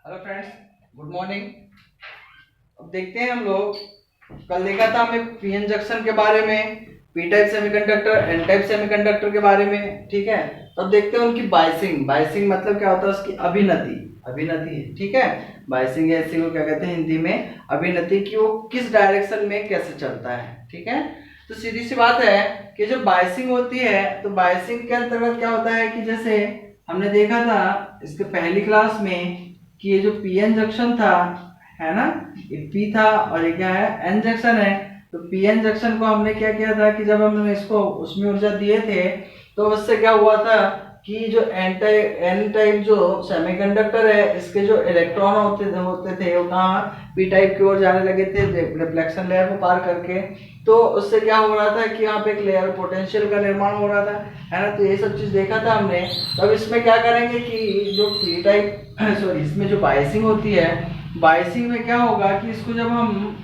Hello friends, good morning. अब देखते हैं हम लोग। कल देखा था हमने पीएन जंक्शन के बारे में, P type semiconductor, N type semiconductor के बारे में। ठीक है, तो अब देखते हैं उनकी बायसिंग। बायसिंग मतलब क्या होता है, उसकी अभिनति। अभिनति, ठीक है। बायसिंग ऐसी को क्या कहते हैं हिंदी में, अभिनति, की वो किस डायरेक्शन में कैसे चलता है। ठीक है, तो सीधी सी बात है कि जो बायसिंग होती है, तो बायसिंग के अंतर्गत क्या होता है कि जैसे हमने देखा था इसके पहली क्लास में कि ये जो पीएन जंक्शन था, है ना, ये पी था और ये क्या है, एन जंक्शन है। तो पीएन जंक्शन को हमने क्या किया था कि जब हमने इसको उसमें ऊर्जा दिए थे, तो उससे क्या हुआ था कि जो एन टाइप जो सेमीकंडक्टर है, इसके जो इलेक्ट्रॉन होते थे वो कहाँ पी टाइप की ओर जाने लगे थे, रिफ्लेक्शन लेयर को पार करके। तो उससे क्या हो रहा था कि यहाँ पे एक लेयर पोटेंशियल का निर्माण हो रहा था, है ना। तो ये सब चीज देखा था हमने। तो अब इसमें क्या करेंगे कि जो पी टाइप सॉरी इसमें जो बायसिंग होती है, बायसिंग में क्या होगा कि इसको जब हम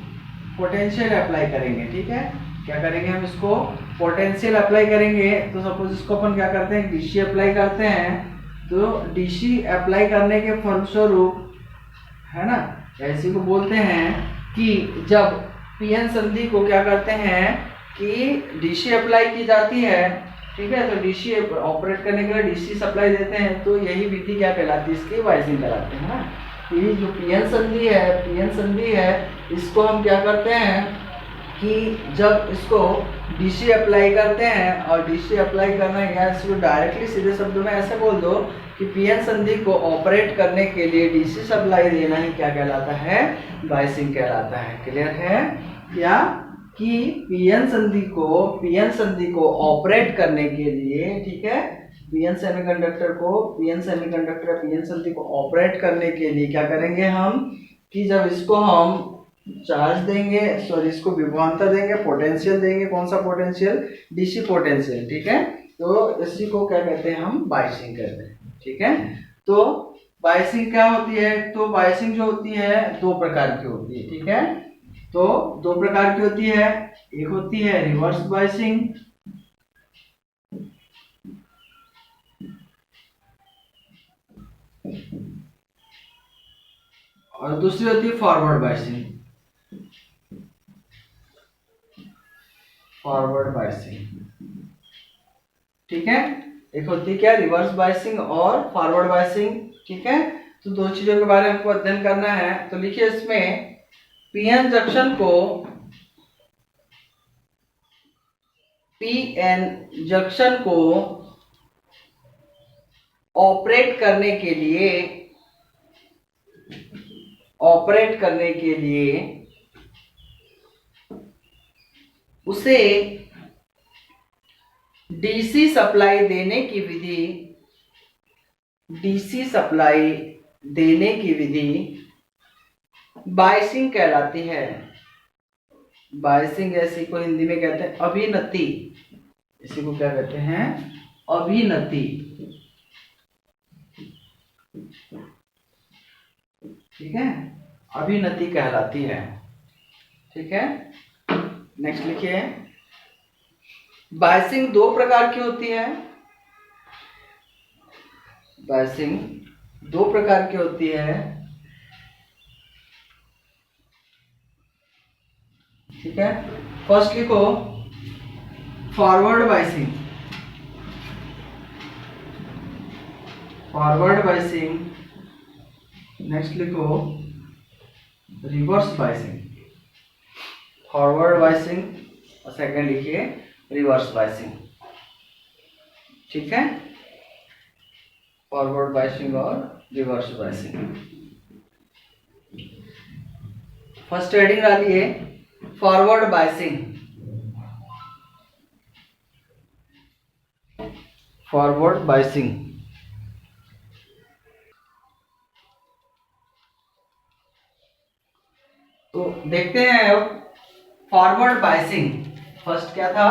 पोटेंशियल अप्लाई करेंगे, ठीक है, क्या करेंगे हम इसको पोटेंशियल अप्लाई करेंगे। तो सपोज इसको अपन क्या करते हैं, डीसी अप्लाई करते हैं। तो डीसी अप्लाई करने के फलस्वरूप, है ना, ऐसी को बोलते हैं कि जब पीएन संधि को क्या करते हैं कि डीसी अप्लाई की जाती है, ठीक है, तो डीसी ऑपरेट करने के लिए डीसी सप्लाई देते हैं। तो यही विधि क्या कहलाती है, इसकी बायसिंग कहलाते हैं ना। ये जो पीएन संधि है, पीएन संधि है, इसको हम क्या करते हैं कि जब इसको डीसी अप्लाई करते हैं, और डीसी अप्लाई करना या इसको डायरेक्टली सीधे शब्दों में ऐसे बोल दो कि पीएन संधि को ऑपरेट करने के लिए डीसी सप्लाई देना ही क्या कहलाता है, बायसिंग कहलाता है। क्लियर है या कि पीएन संधि को ऑपरेट करने के लिए, ठीक है, पीएन सेमीकंडक्टर पीएन संधि को ऑपरेट करने के लिए क्या करेंगे हम कि जब इसको हम चार्ज देंगे, सॉरी इसको विभवांतर देंगे, पोटेंशियल देंगे। कौन सा पोटेंशियल, डीसी पोटेंशियल, ठीक है। तो इसी को क्या कहते हैं, हम बायसिंग कहते हैं। ठीक है, तो बायसिंग क्या होती है, तो बायसिंग जो होती है दो प्रकार की होती है। ठीक है, तो दो प्रकार की होती है। एक होती है रिवर्स बायसिंग, और दूसरी होती है फॉरवर्ड बायसिंग। फॉरवर्ड बायसिंग, ठीक है। एक होती है क्या, रिवर्स बायसिंग और फॉरवर्ड बायसिंग। ठीक है, तो दो चीजों के बारे में हमको अध्ययन करना है। तो लिखिए इसमें पीएन जंक्शन को पीएन जंक्शन को ऑपरेट करने के लिए उसे डीसी सप्लाई देने की विधि बायसिंग कहलाती है। बायसिंग ऐसी को हिंदी में कहते हैं अभिनति। इसी को क्या कहते हैं, अभिनति। ठीक है, अभिनति कहलाती है। ठीक है, नेक्स्ट लिखिए, बायसिंग दो प्रकार की होती है। बायसिंग दो प्रकार की होती है। ठीक है, फर्स्ट लिखो forward biasing. Forward biasing, next लिखो रिवर्स बायसिंग। फॉरवर्ड बायसिंग और सेकंड लिखिए रिवर्स बायसिंग। ठीक है, फॉरवर्ड बायसिंग और रिवर्स बायसिंग। फर्स्ट हेडिंग डालिए फॉरवर्ड बायसिंग। फॉरवर्ड बायसिंग, तो देखते हैं अब फॉरवर्ड बायसिंग। फर्स्ट क्या था,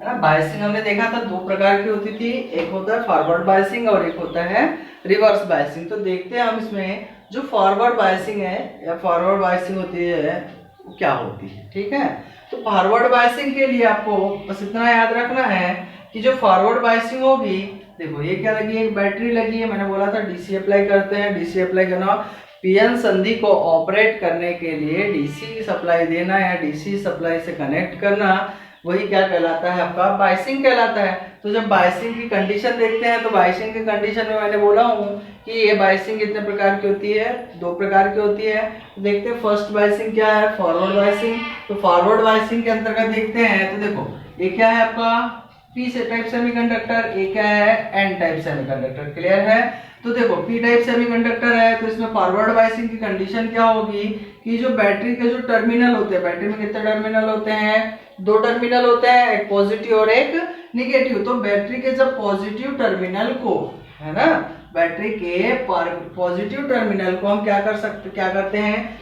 है ना, बायसिंग हमने देखा था दो प्रकार की होती थी। एक होता है फॉरवर्ड बायसिंग और एक होता है रिवर्स बायसिंग। तो देखते हैं हम इसमें जो फॉरवर्ड बायसिंग है या फॉरवर्ड बायसिंग होती है वो क्या होती है। ठीक है, तो फॉरवर्ड बायसिंग के लिए आपको बस इतना याद रखना है कि जो फॉरवर्ड बायसिंग होगी, देखो ये क्या लगी है, एक बैटरी लगी है, मैंने बोला था डीसी अप्लाई करते हैं, डीसी अप्लाई करना, पीएन संधि को ऑपरेट करने के लिए डीसी सप्लाई देना या डीसी सप्लाई से कनेक्ट करना, वही क्या कहलाता है आपका बायसिंग कहलाता है। तो जब बायसिंग की कंडीशन देखते हैं तो बायसिंग की कंडीशन में मैंने बोला हूँ कि ये बायसिंग कितने प्रकार की होती है, 2 प्रकार की होती है। तो देखते हैं फर्स्ट बायसिंग क्या है, फॉरवर्ड बायसिंग। तो फॉरवर्ड बायसिंग के अंतर्गत देखते हैं तो देखो ये क्या है आपका पी टाइप सेमीकंडक्टर, ये क्या है एन टाइप सेमीकंडक्टर, क्लियर है। तो देखो पी टाइप सेमीकंडक्टर है तो इसमें फॉरवर्ड बायसिंग की कंडीशन क्या होगी कि जो बैटरी के जो टर्मिनल होते हैं, बैटरी में कितने टर्मिनल होते हैं, 2 टर्मिनल होते हैं, एक पॉजिटिव और एक निगेटिव। तो बैटरी के जब पॉजिटिव टर्मिनल को, है ना, बैटरी के पॉजिटिव टर्मिनल को हम क्या करते हैं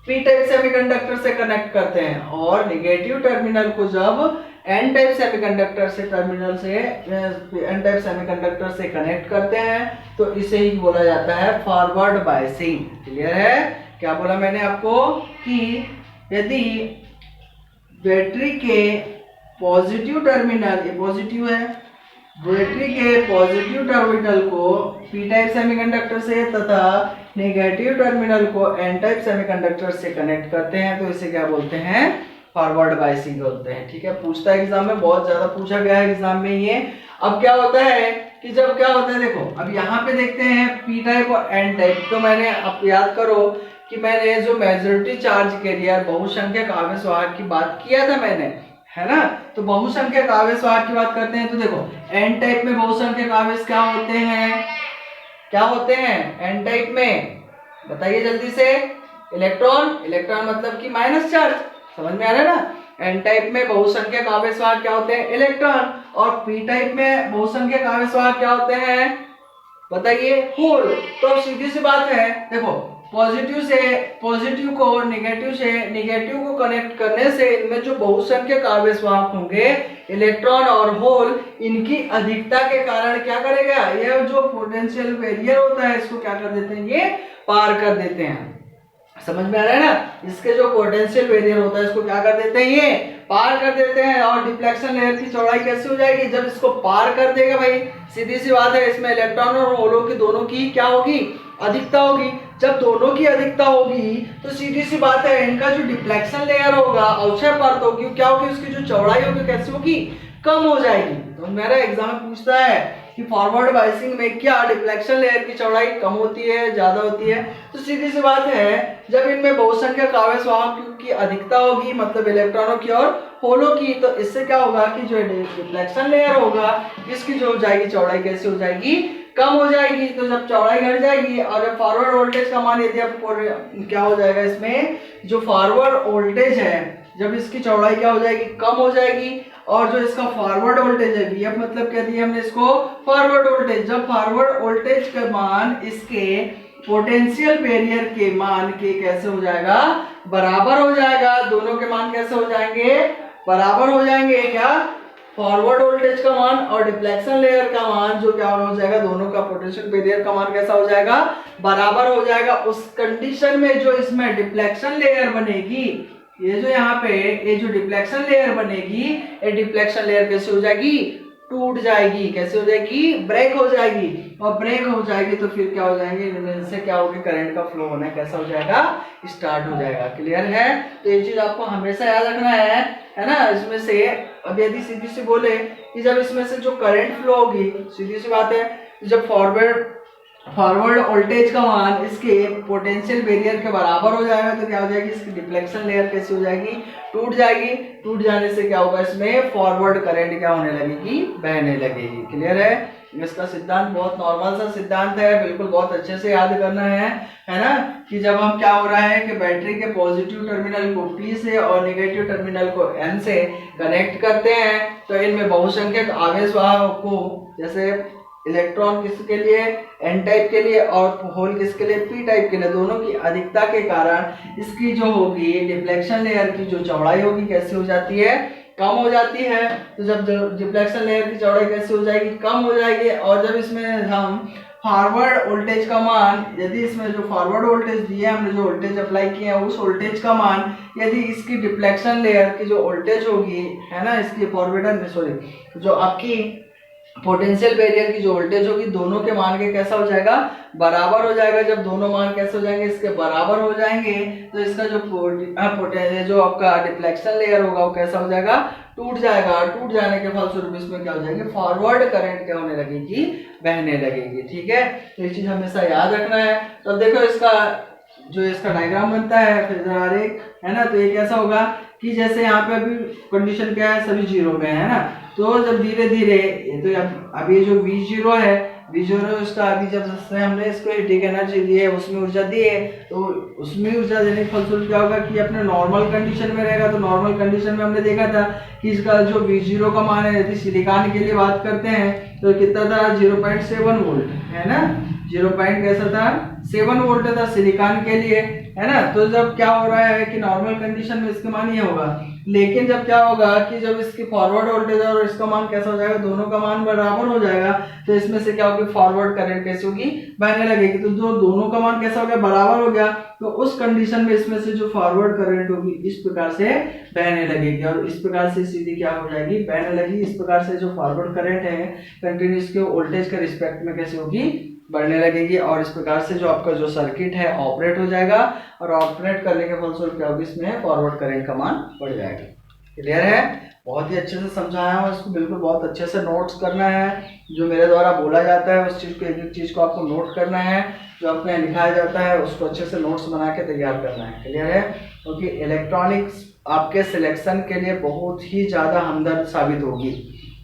पी टाइप सेमीकंडक्टर से कनेक्ट करते हैं, और निगेटिव टर्मिनल को जब एन टाइप सेमीकंडक्टर से कनेक्ट करते हैं तो इसे ही बोला जाता है फॉरवर्ड बायसिंग, क्लियर है। क्या बोला मैंने आपको कि यदि बैटरी के पॉजिटिव टर्मिनल, ये पॉजिटिव है, बैटरी के पॉजिटिव टर्मिनल को पी टाइप सेमीकंडक्टर से तथा नेगेटिव टर्मिनल को एन टाइप सेमीकंडक्टर से कनेक्ट करते हैं तो इसे क्या बोलते हैं फॉरवर्ड बायसिंग बोलते हैं। ठीक है, पूछता है एग्जाम में, बहुत ज्यादा पूछा गया है एग्जाम में ये। अब क्या होता है कि जब क्या होता है, देखो अब यहाँ पे देखते हैं पी टाइप और एन टाइप। तो मैंने आप याद करो कि मैंने जो मेजॉरिटी चार्ज कैरियर बहुसंख्यक आवेश वाहक की बात किया था मैंने, है ना। तो बहुसंख्यक आवेश वाहक की बात करते हैं तो देखो एन टाइप में बहुसंख्यक आवेश क्या होते हैं, क्या होते हैं एन टाइप में, बताइए जल्दी से। इलेक्ट्रॉन, इलेक्ट्रॉन मतलब कि माइनस चार्ज, समझ में आ रहा है ना। एन टाइप में बहुसंख्यक आवेश वाहक क्या होते हैं, इलेक्ट्रॉन, और पी टाइप में बहुसंख्यक आवेश वाहक क्या होते हैं, बताइए, होल। तो अब सीधी सी बात है, देखो पॉजिटिव को नेगेटिव को कनेक्ट करने से इनमें जो बहुसंख्यक आवेश वाहक होंगे इलेक्ट्रॉन और होल, इनकी अधिकता के कारण क्या करेगा, यह जो पोटेंशियल बैरियर होता है इसको क्या कर देते हैं, ये पार कर देते हैं। समझ में आ रहा है ना, इसके जो पोटेंशियल बैरियर होता है इसको क्या कर देते हैं, ये पार कर देते हैं। और डिफ्लेक्शन लेयर की चौड़ाई कैसे हो जाएगी, जब इसको पार कर देगा भाई, सीधी सी बात है, इसमें इलेक्ट्रॉन और होलों की दोनों की क्या होगी, अधिकता होगी। जब दोनों की अधिकता होगी तो सीधी सी बात है इनका जो डिफ्लेक्शन लेयर होगा, अवक्षय परत होगी, क्या होगी, उसकी जो चौड़ाई होगी कैसे होगी, कम हो जाएगी। तो मेरा एग्जाम में पूछता है कि फॉरवर्ड बायसिंग में क्या डिफ्लेक्शन लेयर की चौड़ाई कम होती है, ज्यादा होती है। तो सीधी सी बात है, जब इनमें बहुसंख्यक आवेश वाहकों की अधिकता होगी, मतलब इलेक्ट्रॉनों की और होलों की, तो इससे क्या होगा कि जो डिफ्लेक्शन लेयर होगा इसकी जो हो जाएगी चौड़ाई कैसे हो जाएगी, कम हो जाएगी। तो जब चौड़ाई घट जाएगी और जब फॉरवर्ड वोल्टेज का मान यदि आप क्या हो जाएगा, इसमें जो फॉरवर्ड वोल्टेज है जब इसकी चौड़ाई क्या हो जाएगी, कम हो जाएगी, और जो इसका फॉरवर्ड वोल्टेज है वीएफ मतलब क्या दिया हमने इसको, फॉरवर्ड वोल्टेज, जब फॉरवर्ड वोल्टेज का मान इसके पोटेंशियल बैरियर के मान के कैसे हो जाएगा, बराबर हो जाएगा। दोनों के मान कैसे हो जाएंगे, बराबर हो जाएंगे। क्या, फॉरवर्ड वोल्टेज का मान और डिफ्लेक्शन लेयर का मान जो क्या हो जाएगा, दोनों का पोटेंशियल बैरियर का मान कैसा हो जाएगा, बराबर हो जाएगा। उस कंडीशन में जो इसमें डिफ्लेक्शन लेयर बनेगी, ये जो यहाँ पे ये जो डिफ्लेक्शन लेयर बनेगी, ये डिफ्लेक्शन लेयर कैसे हो जाएगी, टूट जाएगी। कैसे हो जाएगी, ब्रेक हो जाएगी। और ब्रेक हो जाएगी तो फिर क्या हो जाएंगे, इनसे क्या होगा, करंट का फ्लो होना कैसा हो जाएगा, स्टार्ट हो जाएगा। क्लियर है। तो ये चीज आपको हमेशा याद रखना है ना। इसमें से अब यदि सीधी सी बोले कि जब इसमें से जो करंट फ्लो होगी, सीधी सी बात है, जब फॉरवर्ड वोल्टेज का मान इसके पोटेंशियल बैरियर के बराबर हो जाएगा तो क्या हो जाएगी, इसकी डिफ्लेक्शन लेयर कैसी हो जाएगी, टूट जाएगी। टूट जाने से क्या होगा, इसमें फॉरवर्ड करंट क्या होने लगेगी, बहने लगेगी। क्लियर है। इसका सिद्धांत बहुत नॉर्मल सा सिद्धांत है, बिल्कुल बहुत अच्छे से याद करना है ना। कि जब हम क्या हो रहा है कि बैटरी के पॉजिटिव टर्मिनल को P से और नेगेटिव टर्मिनल को N से कनेक्ट करते हैं तो इनमें बहुसंख्यक आवेश वाहक को, जैसे इलेक्ट्रॉन किसके लिए, एन टाइप के लिए, और होल किसके लिए, पी टाइप के लिए, दोनों की अधिकता के कारण इसकी जो होगी डिफ्लेक्शन लेयर की जो चौड़ाई होगी कैसी हो जाती है, कम हो जाती है। तो जब डिफ्लेक्शन लेयर की चौड़ाई कैसी हो जाएगी, कम हो जाएगी। और जब इसमें हम फॉरवर्ड वोल्टेज का मान, यदि इसमें जो फॉरवर्ड वोल्टेज दिया हमने, जो वोल्टेज अप्लाई किया है, उस वोल्टेज का मान यदि इसकी डिफ्लेक्शन लेयर की जो वोल्टेज होगी, है ना, इसकी फॉरवर्ड जो आपकी पोटेंशियल बैरियर की जो वोल्टेज होगी दोनों के मान के कैसा हो जाएगा, बराबर हो जाएगा। जब दोनों मान कैसे हो जाएंगे, इसके बराबर हो जाएंगे, तो इसका जो जो आपका डिफ्लेक्शन लेयर होगा वो कैसा हो जाएगा, टूट जाएगा। टूट जाने के फलस्वरूप इसमें क्या हो जाएगी, फॉरवर्ड करंट क्या होने लगेगी, बहने लगेगी। ठीक है, तो ये चीज हमेशा याद रखना है। तो देखो इसका डायग्राम बनता है फेजर आरेख, है ना। तो ये कैसा होगा कि जैसे यहाँ पे अभी कंडीशन क्या है, सभी जीरो में है ना। तो जब धीरे धीरे तो अभी जो V0 है, V0 उसका अभी जब हमने इसको हीटिंग एनर्जी दी है, उसमें ऊर्जा दी है, तो उसमें ऊर्जा देने के फलस्वरूप क्या होगा कि अपने नॉर्मल कंडीशन में रहेगा। तो नॉर्मल कंडीशन में हमने देखा था कि इसका जो V0 का मान है, यदि सिलिकॉन के लिए बात करते हैं तो कितना था, 0.7 वोल्ट, है ना। 0. कैसा था, 7 वोल्ट था सिलिकॉन के लिए, है ना। तो जब क्या हो रहा है कि नॉर्मल कंडीशन में इसका मान ये होगा, लेकिन जब क्या होगा कि जब इसकी फॉरवर्ड वोल्टेज और इसका मान कैसा हो जाएगा, दोनों का मान बराबर हो जाएगा, तो इसमें से क्या होगी, फॉरवर्ड करंट कैसे होगी, बहने लगेगी। तो जो दोनों का मान कैसा हो गया, बराबर हो गया, तो उस कंडीशन में इसमें से जो फॉरवर्ड करंट होगी इस प्रकार से बहने लगेगी, और इस प्रकार से सीधी क्या हो जाएगी, बहने लगी। इस प्रकार से जो फॉरवर्ड करंट है कंटिन्यूस के वोल्टेज के रिस्पेक्ट में कैसे होगी, बढ़ने लगेगी। और इस प्रकार से जो आपका जो सर्किट है ऑपरेट हो जाएगा, और ऑपरेट करने के फलस्वरूप क्या होगी, इसमें फॉरवर्ड करंट का मान बढ़ जाएगा। क्लियर है, बहुत ही अच्छे से समझाया हूँ इसको, बिल्कुल बहुत अच्छे से नोट्स करना है। जो मेरे द्वारा बोला जाता है उस चीज को, एक एक चीज को आपको नोट करना है, जो आपने लिखाया जाता है उसको अच्छे से नोट्स बना के तैयार करना है। क्लियर है, क्योंकि इलेक्ट्रॉनिक्स आपके सिलेक्शन के लिए बहुत ही ज्यादा हमदर्द साबित होगी।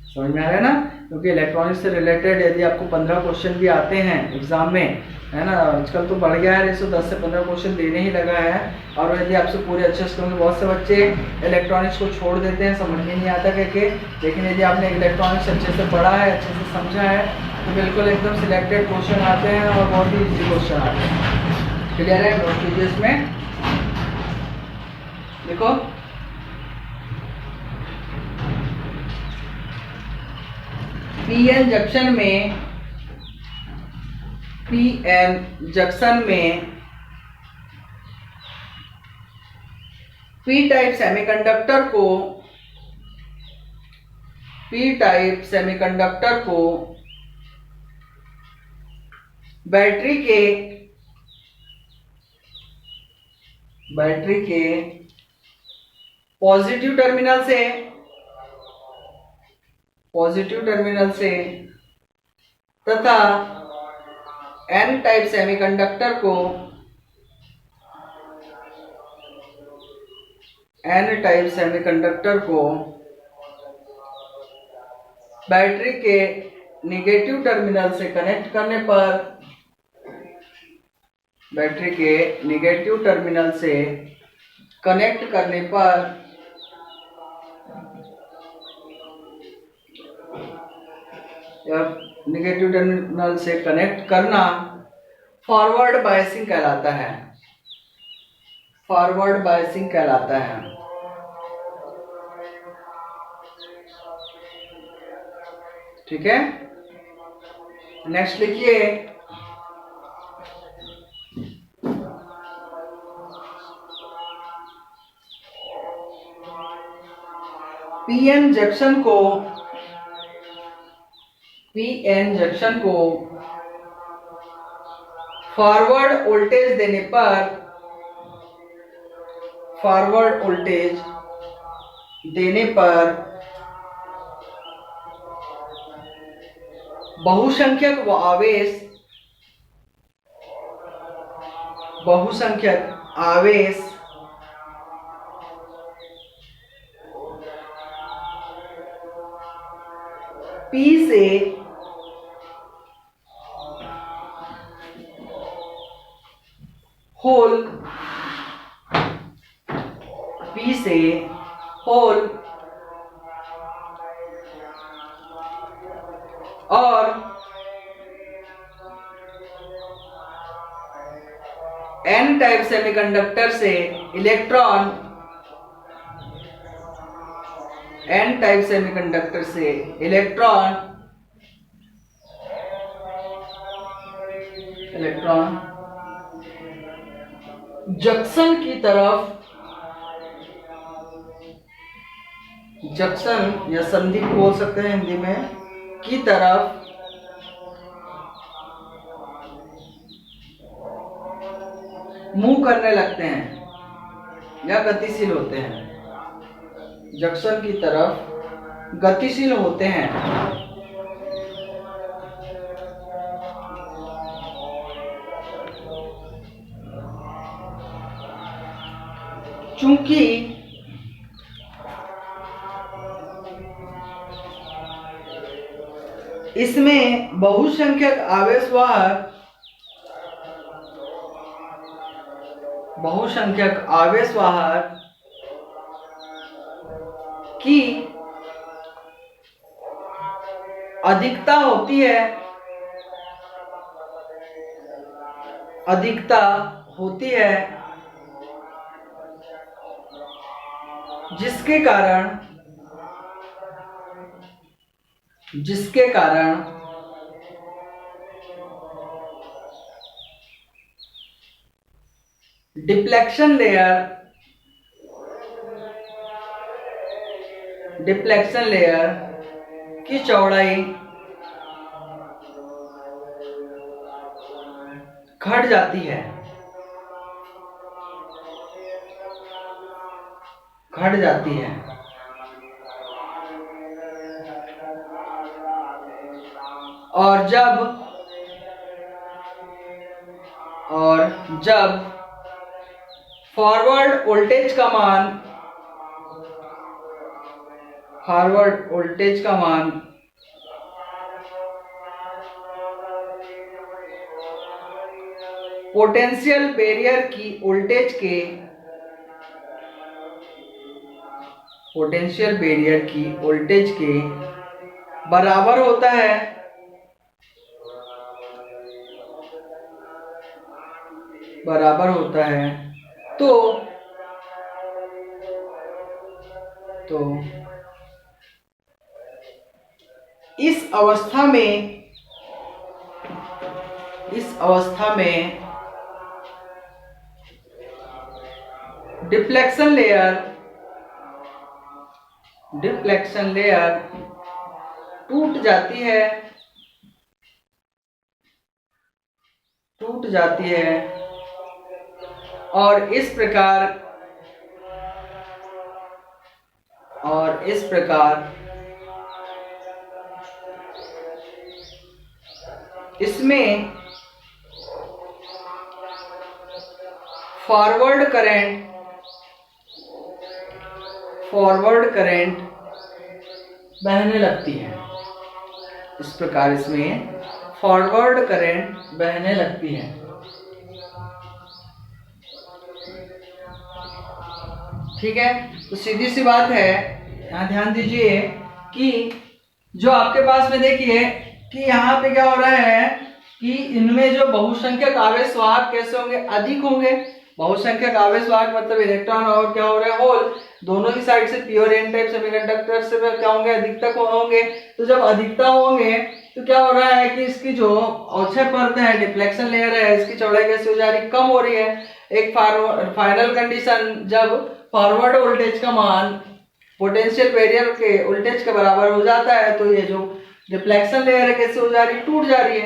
समझ में आ रहा है ना, क्योंकि इलेक्ट्रॉनिक्स से रिलेटेड यदि आपको 15 क्वेश्चन भी आते हैं एग्जाम में, है ना, आजकल तो बढ़ गया है, 110 से 15 क्वेश्चन देने ही लगा है। और यदि आपसे पूरे अच्छे से, बहुत से बच्चे इलेक्ट्रॉनिक्स को छोड़ देते हैं, समझ में नहीं आता करके, लेकिन यदि आपने इलेक्ट्रॉनिक्स अच्छे से पढ़ा है, अच्छे से समझा है, तो बिल्कुल एकदम सिलेक्टेड क्वेश्चन आते हैं और बहुत ही ईजी क्वेश्चन आते हैं। क्लियर है, नोट कीजिए इसमें। देखो पीएन जंक्शन में पी टाइप सेमीकंडक्टर को बैटरी के पॉजिटिव टर्मिनल से तथा एन टाइप सेमीकंडक्टर को बैटरी के निगेटिव टर्मिनल से कनेक्ट करने पर या निगेटिव टर्मिनल से कनेक्ट करना फॉरवर्ड बायसिंग कहलाता है। ठीक है, नेक्स्ट लिखिए, पीएन जंक्शन को फॉरवर्ड वोल्टेज देने पर बहुसंख्यक आवेश P से होल और एन टाइप सेमीकंडक्टर से इलेक्ट्रॉन जंक्शन की तरफ, जंक्शन या संधि बोल सकते हैं हिंदी में, की तरफ मूव करने लगते हैं या गतिशील होते हैं, जंक्शन की तरफ गतिशील होते हैं। चूंकि इसमें बहुसंख्यक आवेशवाहक की अधिकता होती है, जिसके कारण डिफ्लेक्शन लेयर की चौड़ाई घट जाती है। और जब फॉरवर्ड वोल्टेज का मान पोटेंशियल बैरियर की वोल्टेज के बराबर होता है, तो इस अवस्था में डिफ्लेक्शन लेयर टूट जाती है और इस प्रकार इसमें फॉरवर्ड करंट बहने लगती है। इस प्रकार इसमें फॉरवर्ड करंट बहने लगती है। ठीक है, तो सीधी सी बात है, यहाँ ध्यान दीजिए कि जो आपके पास में देखिए कि यहाँ पे क्या हो रहा है कि इनमें जो बहुसंख्यक आवेशवाहक कैसे होंगे, अधिक होंगे। बहुसंख्यक आवेशवाहक मतलब इलेक्ट्रॉन और क्या हो रहे हैं, होल, दोनों ही साइड से प्योर एन टाइप सेमीकंडक्टर से क्या होंगे, अधिकतक होंगे। तो जब अधिकता होंगे तो क्या हो रहा है कि इसकी जो औच्छे परत है, डिफ्लेक्शन लेयर है, इसकी चौड़ाई कैसे हो जा रही, कम हो रही है। एक फाइनल कंडीशन, जब फॉरवर्ड वोल्टेज का मान पोटेंशियल बैरियर के वोल्टेज के बराबर हो जाता है, तो ये जो डिफ्लेक्शन लेयर है कैसे हो जा रही है, टूट जा रही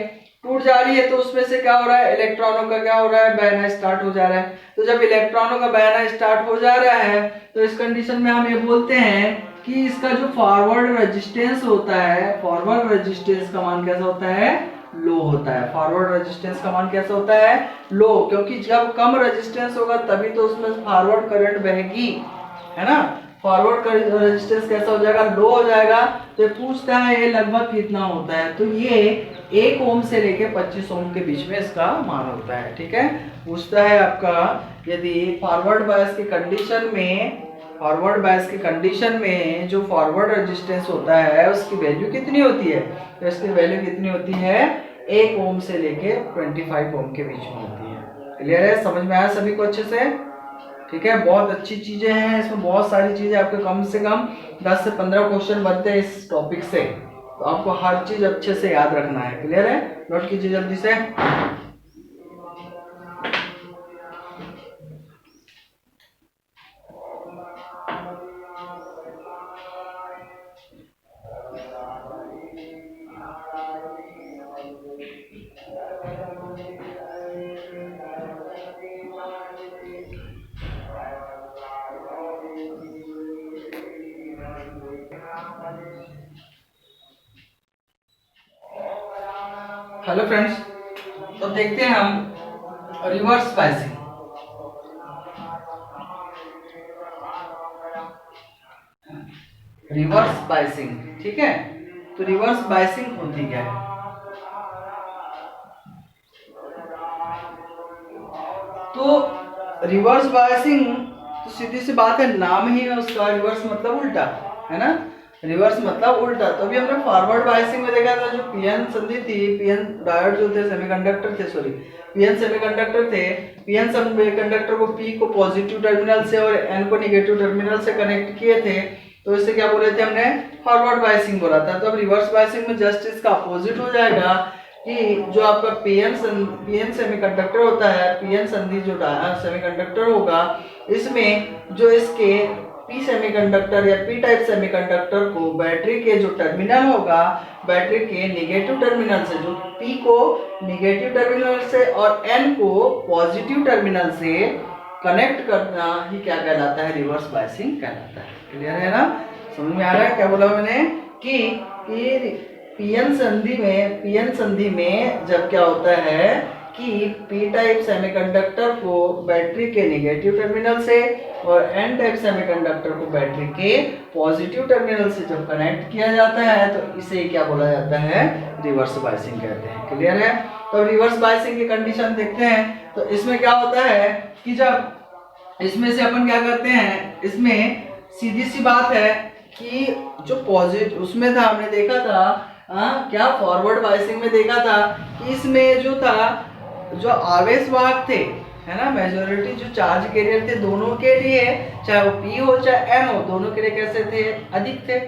है। तो उसमें से क्या हो रहा है, इलेक्ट्रॉनों का क्या हो रहा है, बहना स्टार्ट हो जा रहा है। तो जब इलेक्ट्रॉनों का बहना स्टार्ट हो जा रहा है तो इस कंडीशन में हम ये बोलते हैं कि इसका जो फॉरवर्ड रेजिस्टेंस होता है, फॉरवर्ड रेजिस्टेंस का मान कैसा होता है, लो होता है। फॉरवर्ड रेजिस्टेंस का मान कैसा होता है, लो, क्योंकि जब कम रेजिस्टेंस होगा तभी तो उसमें फॉरवर्ड करंट बहेगी, है ना। फॉरवर्ड रेजिस्टेंस कैसा हो जाएगा, लो हो जाएगा। तो ये पूछता है ये लगभग कितना होता है, तो ये 1 ओम से लेके 25 ओम के बीच में इसका मान होता है। ठीक है, पूछता है आपका यदि फॉरवर्ड बायस की कंडीशन में जो फॉरवर्ड रेजिस्टेंस होता है उसकी वैल्यू कितनी होती है, तो इसकी वैल्यू कितनी होती है, 1 ओम से लेके 25 ओम के बीच में होती है। क्लियर है, समझ में आया सभी को अच्छे से। ठीक है, बहुत अच्छी चीजें हैं इसमें, बहुत सारी चीजें आपके कम से कम 10 से 15 क्वेश्चन बनते हैं इस टॉपिक से, तो आपको हर चीज अच्छे से याद रखना है। क्लियर है, नोट कीजिए जल्दी से। हेलो फ्रेंड्स, तो देखते हैं हम रिवर्स बायसिंग। रिवर्स बायसिंग, ठीक है। तो रिवर्स बायसिंग होती क्या है? तो रिवर्स बायसिंग तो सीधी सी बात है, नाम ही है उसका, रिवर्स मतलब उल्टा, है ना। रिवर्स मतलब उल्टा। तो अभी हमने फॉरवर्ड बायसिंग में देखा था, जो पीएन संधि थी, पीएन डायोड जो थे सेमीकंडक्टर थे, सॉरी पीएन सेमीकंडक्टर थे। पीएन सेमीकंडक्टर को पी को पॉजिटिव टर्मिनल से और एन को निगेटिव टर्मिनल से कनेक्ट किए थे, तो इससे क्या बोले थे हमने? फॉरवर्ड बायसिंग बोला था। तो अब रिवर्स बायसिंग में जस्ट इसका अपोजिट हो जाएगा कि जो आपका पीएन सेमीकंडक्टर होता है, पीएन संधि जो सेमीकंडक्टर होगा, इसमें जो इसके पी सेमीकंडक्टर या पी टाइप सेमीकंडक्टर को बैटरी के जो टर्मिनल होगा, बैटरी के नेगेटिव टर्मिनल से, जो पी को नेगेटिव टर्मिनल से और एन को पॉजिटिव टर्मिनल से कनेक्ट करना ही क्या कहलाता है? रिवर्स बायसिंग कहलाता है। क्लियर है ना? समझ में आ रहा है क्या बोला मैंने? कि पीएन संधि में जब क्या होता है कि पी टाइप सेमीकंडक्टर को बैटरी के नेगेटिव टर्मिनल से और एन टाइप सेमीकंडक्टर को बैटरी के पॉजिटिव टर्मिनल से जब कनेक्ट किया जाता है, तो इसे क्या बोला जाता है? रिवर्स बायसिंग कहते हैं। क्लियर है? तो रिवर्स बायसिंग की कंडीशन देखते हैं। तो इसमें क्या होता है कि जब इसमें से अपन क्या करते हैं, इसमें सीधी सी बात है कि जो पॉजिटिव उसमें था, हमने देखा था क्या फॉरवर्ड बायसिंग में देखा था कि इसमें जो था, जो आवेश वाहक थे, है ना, मेजॉरिटी जो चार्ज कैरियर थे, दोनों के लिए, चाहे वो पी हो चाहे एन हो, दोनों के लिए कैसे थे? अधिक थे,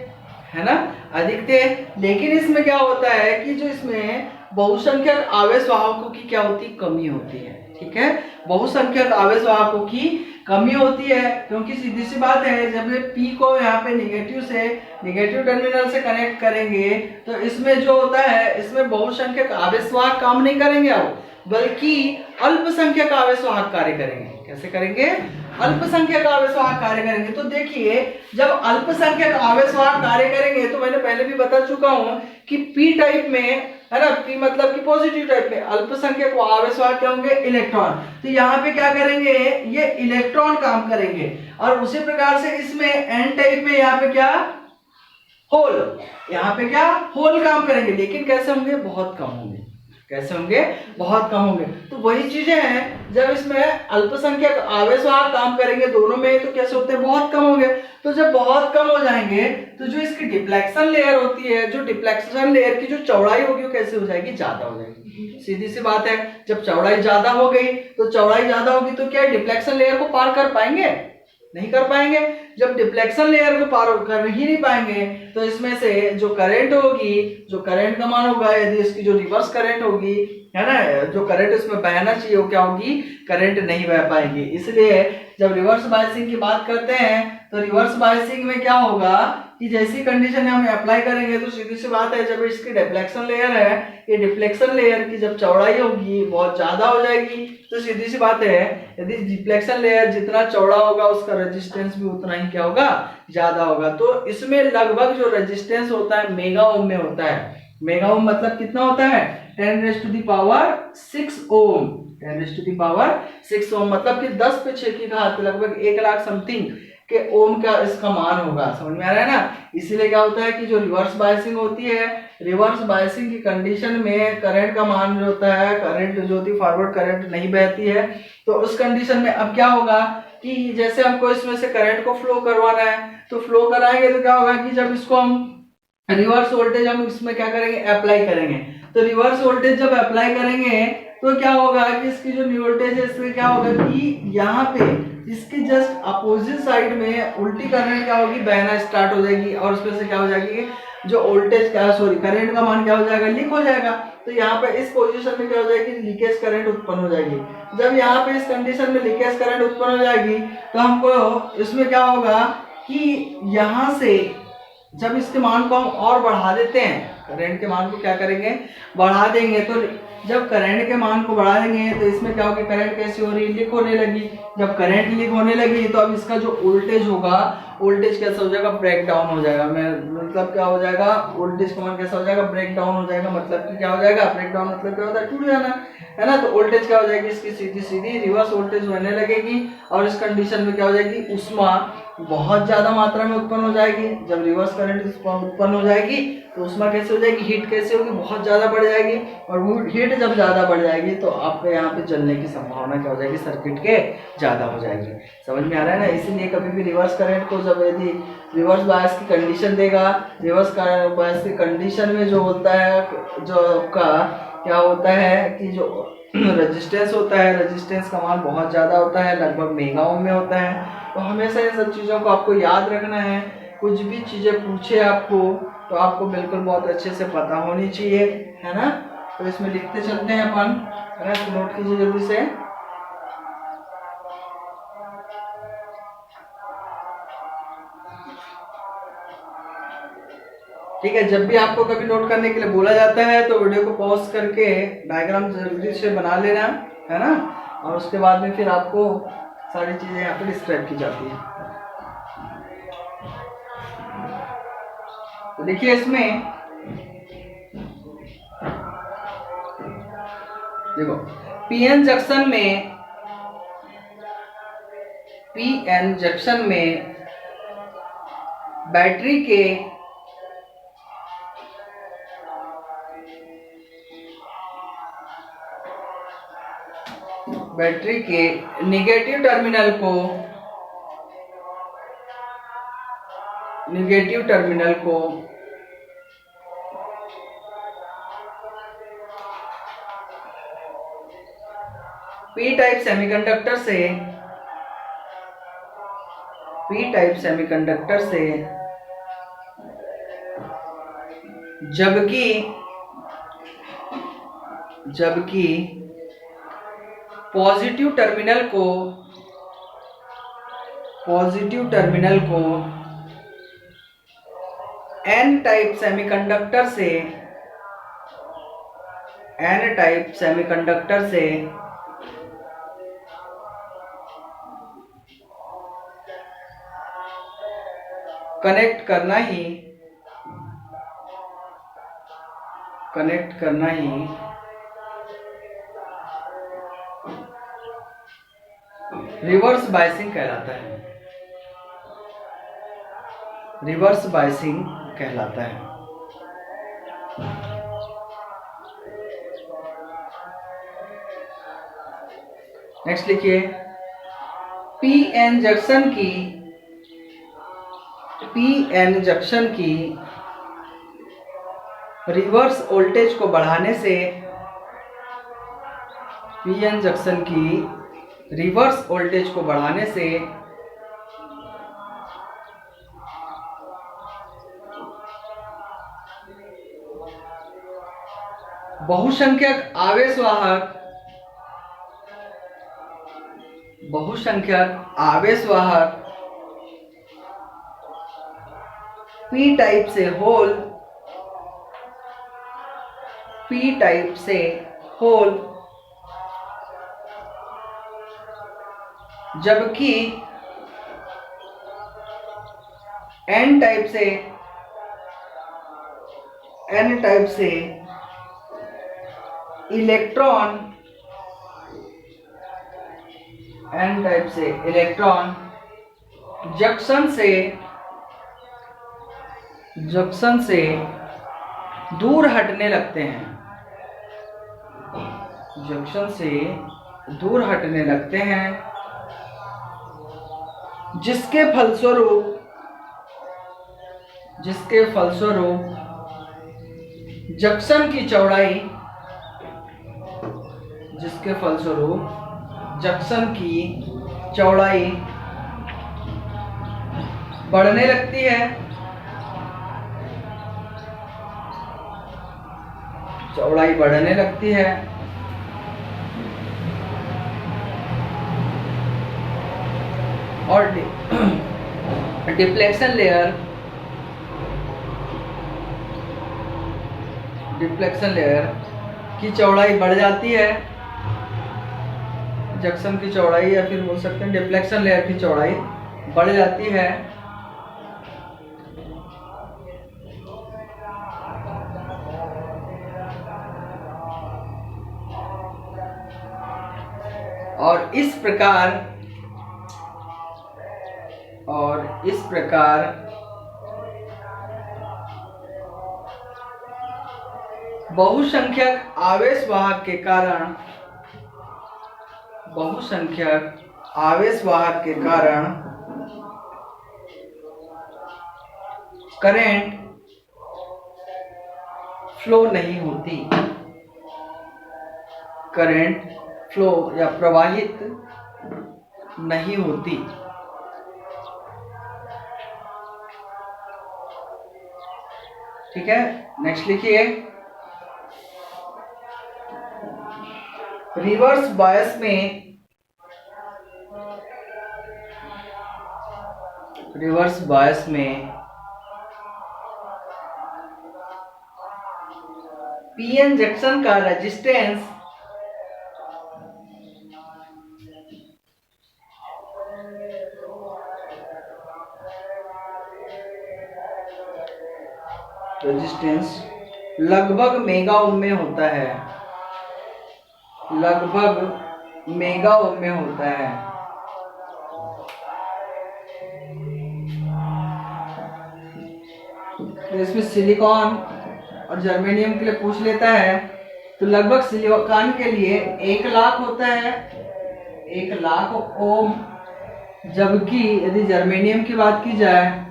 है ना, अधिक थे। लेकिन इसमें क्या होता है कि जो इसमें बहुसंख्यक आवेश वाहकों की क्या होती? कमी होती है। ठीक है, बहुसंख्यक आवेश वाहकों की कमी होती है, क्योंकि सीधी सी बात है, जब ये पी को यहाँ पे निगेटिव टर्मिनल से कनेक्ट करेंगे, तो इसमें जो होता है, इसमें बहुसंख्यक आवेश वाहक काम नहीं करेंगे अब, बल्कि अल्पसंख्यक आवेश वाहक कार्य करेंगे। कैसे करेंगे? अल्पसंख्यक आवेश वाहक कार्य करेंगे। तो देखिए, जब अल्पसंख्यक आवेश वाहक कार्य करेंगे, तो मैंने पहले भी बता चुका हूं कि पी टाइप में, है ना, पी मतलब कि पॉजिटिव टाइप में अल्पसंख्यक आवेश वाहक क्या होंगे? इलेक्ट्रॉन। तो यहाँ पे क्या करेंगे? ये इलेक्ट्रॉन काम करेंगे। और उसी प्रकार से इसमें एन टाइप में यहाँ पे क्या? होल। यहाँ पे क्या? होल काम करेंगे। लेकिन कैसे होंगे? बहुत कम होंगे। कैसे होंगे? बहुत कम होंगे। तो वही चीजें हैं, जब इसमें अल्पसंख्यक आवेश वाहक काम करेंगे दोनों में, तो कैसे होते हैं? बहुत कम होंगे। तो जब बहुत कम हो जाएंगे, तो जो इसकी डिफ्लेक्शन लेयर होती है, जो डिफ्लेक्शन लेयर की जो चौड़ाई होगी, वो कैसे हो जाएगी? ज्यादा हो जाएगी। सीधी सी बात है, जब चौड़ाई ज्यादा हो गई, तो चौड़ाई ज्यादा होगी तो क्या डिफ्लेक्शन लेयर को पार कर पाएंगे? नहीं कर पाएंगे। जब डिफ्लेक्शन लेयर को पार कर ही नहीं पाएंगे, तो इसमें से जो करंट होगी, जो करंट का मान होगा, यदि इसकी जो रिवर्स करंट होगी, है ना, जो करंट इसमें बहना चाहिए, वो क्या होगी? करंट नहीं बह पाएगी। इसलिए जब रिवर्स बायसिंग की बात करते हैं, तो रिवर्स बायसिंग में क्या होगा कि जैसी कंडीशन हम अप्लाई करेंगे, तो सीधी सी बात है, जब इसकी डिफ्लेक्शन लेयर है, ये डिफ्लेक्शन लेयर की जब चौड़ाई होगी बहुत ज्यादा हो जाएगी। तो सीधी सी बात है, यदि डिफ्लेक्शन लेयर जितना चौड़ा होगा, उसका रेजिस्टेंस भी उतना ही क्या होगा? ज्यादा होगा। तो इसमें लगभग जो रेजिस्टेंस होता है मेगा ओम में होता है। मेगा ओम मतलब कितना होता है? 10⁶ ओम। 10⁶ ओम मतलब कि 10 पे 6 की घात लगभग 1 लाख समथिंग के ओम का इसका मान होगा। समझ में आ रहा है ना? इसीलिए क्या होता है कि जो रिवर्स बायसिंग होती है, रिवर्स बायसिंग की कंडीशन में करंट का मान जो होता है, करंट जो होती है, फॉरवर्ड करंट नहीं बहती है। तो उस कंडीशन में अब क्या होगा कि जैसे हमको इसमें से करंट को फ्लो करवाना है, तो फ्लो कराएंगे तो क्या होगा कि जब इसको हम रिवर्स वोल्टेज हम इसमें क्या करेंगे? अप्लाई करेंगे। तो रिवर्स वोल्टेज जब अप्लाई करेंगे, तो क्या होगा कि इसकी जो वोल्टेज है, इसमें क्या होगा कि यहाँ पे इसके जस्ट अपोजिट साइड में उल्टी करंट क्या होगी? बहना स्टार्ट हो जाएगी, और उसमें से क्या हो जाएगी? जो वोल्टेज का करंट का मान क्या हो जाएगा? लीक हो जाएगा। तो यहाँ पे इस पोजीशन में क्या हो जाएगी? लीकेज करंट उत्पन्न हो जाएगी। जब यहाँ पे इस कंडीशन में लीकेज करंट उत्पन्न हो जाएगी, तो हमको इसमें क्या होगा कि यहाँ से जब इसके मान को हम और बढ़ा देते हैं, करंट के मान को क्या करेंगे? बढ़ा देंगे, तो जब करंट के मान को बढ़ा देंगे तो इसमें क्या होगा, करंट कैसे हो रही है, लीक होने लगी। जब करंट लीक होने लगी तो अब इसका जो वोल्टेज होगा, वोल्टेज कैसा हो जाएगा, ब्रेक डाउन हो जाएगा। मैं मतलब क्या हो जाएगा, वोल्टेज का मान कैसा हो जाएगा, ब्रेक डाउन हो जाएगा। मतलब कि क्या हो जाएगा, ब्रेक डाउन मतलब क्या होता है, टूट जाना, है ना। तो वोल्टेज क्या हो जाएगी, इसकी सीधी सीधी रिवर्स वोल्टेज होने लगेगी। और इस कंडीशन में क्या हो जाएगी, ऊष्मा बहुत ज्यादा मात्रा में उत्पन्न हो जाएगी। जब रिवर्स करंट उत्पन्न हो जाएगी तो ऊष्मा कैसे हो जाएगी, हीट कैसे होगी, बहुत ज्यादा बढ़ जाएगी। और वो हीट जब ज्यादा बढ़ जाएगी तो आपके यहाँ पे जलने की संभावना क्या हो जाएगी, सर्किट के ज्यादा हो जाएगी। समझ में आ रहा है ना। इसीलिए कभी भी रिवर्स करंट को जब यदि रिवर्स बायस की कंडीशन देगा, रिवर्स बायस की कंडीशन में जो होता है, जो आपका क्या होता है कि जो रेजिस्टेंस होता है, रेजिस्टेंस का मान बहुत ज़्यादा होता है, लगभग मेगाओं में होता है। तो हमेशा इन सब चीज़ों को आपको याद रखना है। कुछ भी चीज़ें पूछे आपको तो आपको बिल्कुल बहुत अच्छे से पता होनी चाहिए, है ना। तो इसमें लिखते चलते हैं अपन, है ना। तो नोट कीजिए जल्दी से। ठीक है, जब भी आपको कभी नोट करने के लिए बोला जाता है तो वीडियो को पॉज करके डायग्राम जल्दी से बना लेना, है ना। और उसके बाद में फिर आपको सारी चीजें यहाँ पे डिस्क्राइब की जाती है। तो देखिए इसमें देखो, पीएन जंक्शन में बैटरी के निगेटिव टर्मिनल को पी टाइप सेमीकंडक्टर से जबकि पॉजिटिव टर्मिनल को एन टाइप सेमीकंडक्टर से कनेक्ट करना ही रिवर्स बायसिंग कहलाता है। नेक्स्ट लिखिए, पीएन जंक्शन की रिवर्स वोल्टेज को बढ़ाने से बहुसंख्यक आवेशवाहक पी टाइप से होल जबकि एन टाइप से इलेक्ट्रॉन जंक्शन से दूर हटने लगते हैं, जिसके फलस्वरूप जंक्शन की चौड़ाई बढ़ने लगती है। और डिफ्लेक्शन लेयर की चौड़ाई बढ़ जाती है, जंक्शन की चौड़ाई या फिर बोल सकते हैं डिफ्लेक्शन लेयर की चौड़ाई बढ़ जाती है। और इस प्रकार बहुसंख्यक आवेशवाहक के कारण करंट फ्लो नहीं होती, करंट फ्लो या प्रवाहित नहीं होती। ठीक है, नेक्स्ट लिखिए। रिवर्स बायस में पीएन जंक्शन का रेजिस्टेंस लगभग मेगा ओम में होता है, लगभग मेगा ओम में होता है। तो इसमें सिलिकॉन और जर्मेनियम के लिए पूछ लेता है, तो लगभग सिलिकॉन के लिए 1 लाख होता है, 1 लाख ओम, जबकि यदि जर्मेनियम की बात की जाए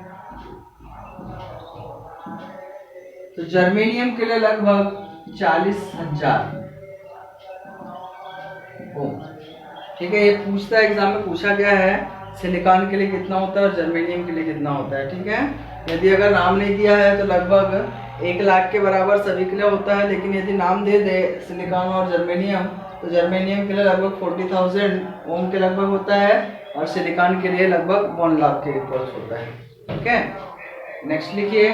तो जर्मेनियम के लिए लगभग 40,000 ओम। ठीक है, ये पूछता है, एग्जाम में पूछा गया है सिलिकॉन के लिए कितना होता है और जर्मेनियम के लिए कितना होता है। ठीक है, यदि अगर नाम नहीं दिया है तो लगभग 1 लाख के बराबर सभी के लिए होता है, लेकिन यदि नाम दे दे सिलिकॉन और जर्मेनियम तो जर्मेनियम के लिए लगभग 40,000 ओम के लगभग होता है और सिलिकॉन के लिए लगभग 1 लाख के इक्वल्स होता है। ठीक है, नेक्स्ट लिखिए।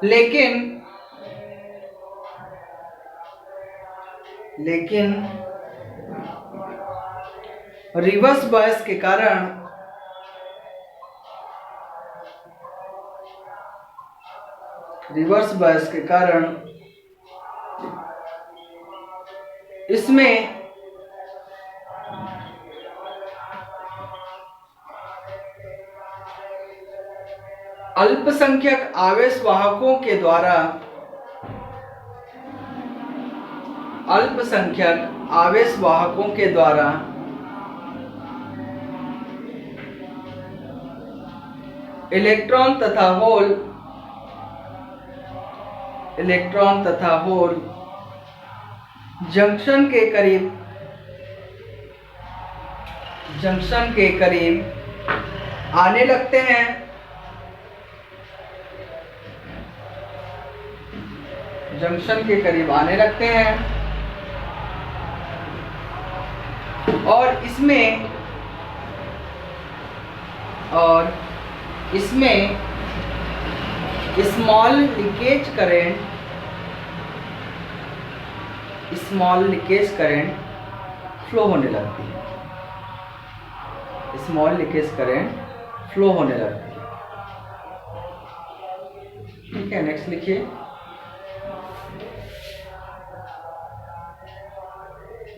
लेकिन रिवर्स बायस के कारण इसमें अल्पसंख्यक आवेशवाहकों के द्वारा इलेक्ट्रॉन तथा होल जंक्शन के करीब आने लगते हैं। और इसमें स्मॉल लीकेज करंट फ्लो होने लगती है, ठीक है, नेक्स्ट लिखिए।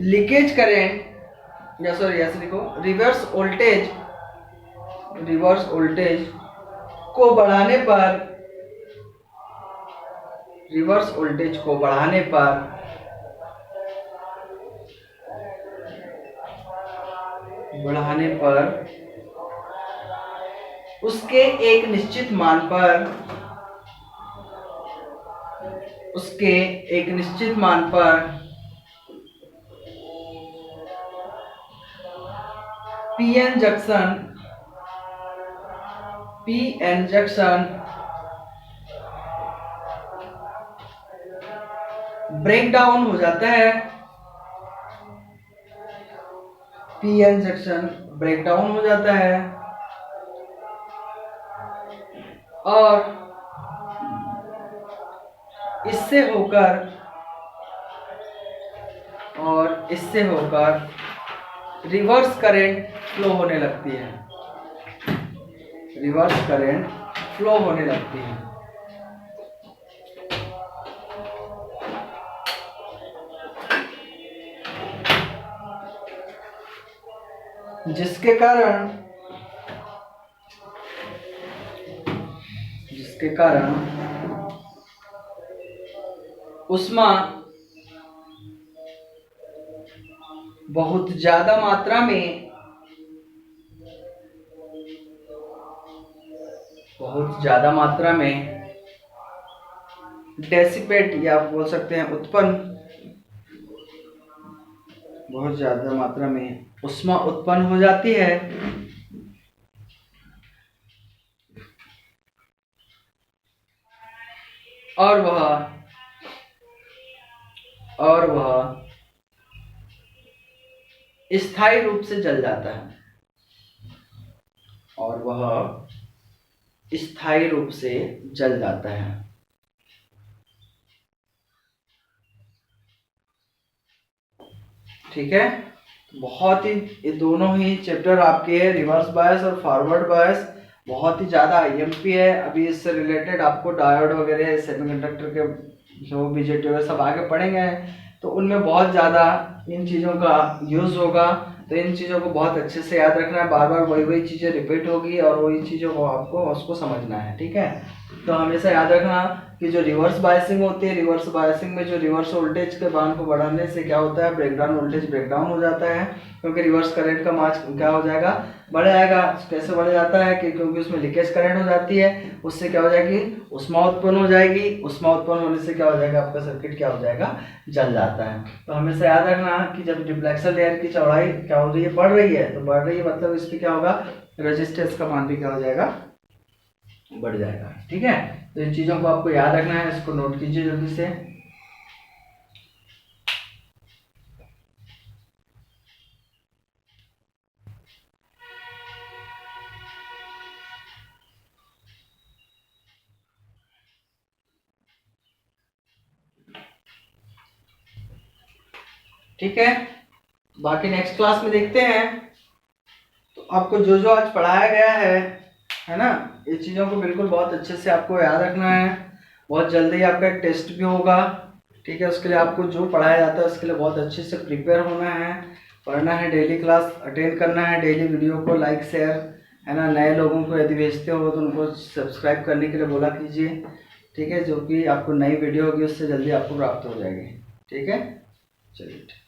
लीकेज करंट या सॉरी ऐसे लिखो, रिवर्स वोल्टेज को बढ़ाने पर उसके एक निश्चित मान पर पीएन जंक्शन ब्रेक डाउन हो जाता है। पीएन जंक्शन ब्रेक डाउन हो जाता है और इससे होकर रिवर्स करंट फ्लो होने लगती है, रिवर्स करंट फ्लो होने लगती है। जिसके कारण ऊष्मा बहुत ज्यादा मात्रा में डेसिपेट या बोल सकते हैं बहुत ज्यादा मात्रा में ऊष्मा उत्पन्न हो जाती है और वह स्थायी रूप से जल जाता है, और वह स्थायी रूप से जल जाता है। ठीक है, बहुत ही ये दोनों ही चैप्टर आपके है, रिवर्स बायस और फॉरवर्ड बायस, बहुत ही ज़्यादा आईएमपी है। अभी इससे रिलेटेड आपको डायोड वगैरह सेमीकंडक्टर के जो बीजेटी वगैरह सब आगे पढ़ेंगे, तो उनमें बहुत ज़्यादा इन चीज़ों का यूज़ होगा। तो इन चीज़ों को बहुत अच्छे से याद रखना है, बार बार वही चीज़ें रिपीट होगी और वही चीज़ों को आपको उसको समझना है। ठीक है, तो हमेशा याद रखना कि जो रिवर्स बायसिंग होती है, रिवर्स बायसिंग में जो रिवर्स वोल्टेज के मान को बढ़ाने से क्या होता है, ब्रेकडाउन वोल्टेज ब्रेकडाउन हो जाता है, क्योंकि रिवर्स करंट का मार्च क्या हो जाएगा, बढ़ जाएगा। कैसे बढ़ जाता है कि क्योंकि उसमें लीकेज करंट हो जाती है, उससे क्या हो जाएगी, ऊष्मा उत्पन्न हो जाएगी। ऊष्मा उत्पन्न होने से क्या हो जाएगा, आपका सर्किट क्या हो जाएगा, जल जाता है। तो हमेशा याद रखना कि जब डिफ्लेक्शन लेयर की चौड़ाई क्या हो रही है, बढ़ रही है, तो बढ़ रही है मतलब इस पर क्या होगा, रेजिस्टेंस का मान भी क्या हो जाएगा, बढ़ जाएगा। ठीक है, तो इन चीजों को आपको याद रखना है, इसको नोट कीजिए जल्दी से। ठीक है, बाकी नेक्स्ट क्लास में देखते हैं। तो आपको जो जो आज पढ़ाया गया है ना, ये चीज़ों को बिल्कुल बहुत अच्छे से आपको याद रखना है। बहुत जल्दी आपका एक टेस्ट भी होगा। ठीक है, उसके लिए आपको जो पढ़ाया जाता है उसके लिए बहुत अच्छे से प्रिपेयर होना है, पढ़ना है, डेली क्लास अटेंड करना है, डेली वीडियो को लाइक शेयर है ना, नए लोगों को यदि भेजते हो तो उनको सब्सक्राइब करने के लिए बोला कीजिए। ठीक है, जो कि आपको नई वीडियो होगी उससे जल्दी आपको प्राप्त हो जाएगी। ठीक है, चलिए।